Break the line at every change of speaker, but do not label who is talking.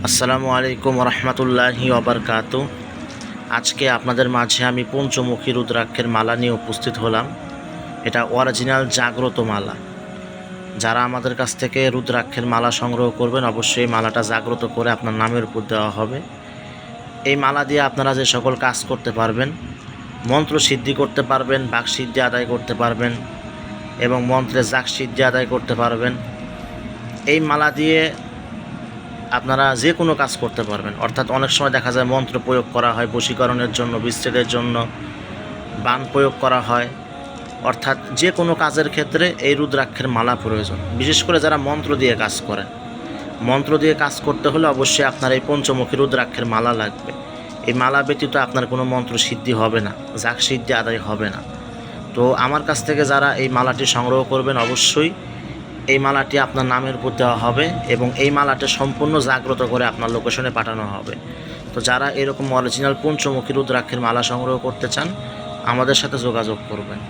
আসসালামু আলাইকুম রহমতুল্লাহি ওয়াবারকাতু। আজকে আপনাদের মাঝে আমি পঞ্চমুখী রুদ্রাক্ষের মালা নিয়ে উপস্থিত হলাম। এটা অরিজিনাল জাগ্রত মালা। যারা আমাদের কাছ থেকে রুদ্রাক্ষের মালা সংগ্রহ করবেন, অবশ্যই এই মালাটা জাগ্রত করে আপনার নামের উপর দেওয়া হবে। এই মালা দিয়ে আপনারা যে সকল কাজ করতে পারবেন, মন্ত্র সিদ্ধি করতে পারবেন, বাক সিদ্ধি আদায় করতে পারবেন এবং মন্ত্রে জাক সিদ্ধি আদায় করতে পারবেন। এই মালা দিয়ে আপনারা যে কোনো কাজ করতে পারবেন। অর্থাৎ অনেক সময় দেখা যায় মন্ত্র প্রয়োগ করা হয় বশীকরণের জন্য, বিচ্ছেদের জন্য, বান প্রয়োগ করা হয়। অর্থাৎ যে কোনো কাজের ক্ষেত্রে এই রুদ্রাক্ষের মালা প্রয়োজন। বিশেষ করে যারা মন্ত্র দিয়ে কাজ করেন, মন্ত্র দিয়ে কাজ করতে হলে অবশ্যই আপনার এই পঞ্চমুখী রুদ্রাক্ষের মালা লাগবে। এই মালা ব্যতীত আপনার কোনো মন্ত্র সিদ্ধি হবে না, জাক সিদ্ধি আদায় হবে না। তো আমার কাছ থেকে যারা এই মালাটি সংগ্রহ করবেন, অবশ্যই এই মালাটি আপনার নামের উপর দেওয়া হবে এবং এই মালাটি সম্পূর্ণ জাগ্রত করে আপনার লোকেশনে পাঠানো হবে। তো যারা এরকম অরিজিনাল পঞ্চমুখী রুদ্রাক্ষের মালা সংগ্রহ করতে চান, আমাদের সাথে যোগাযোগ করবেন।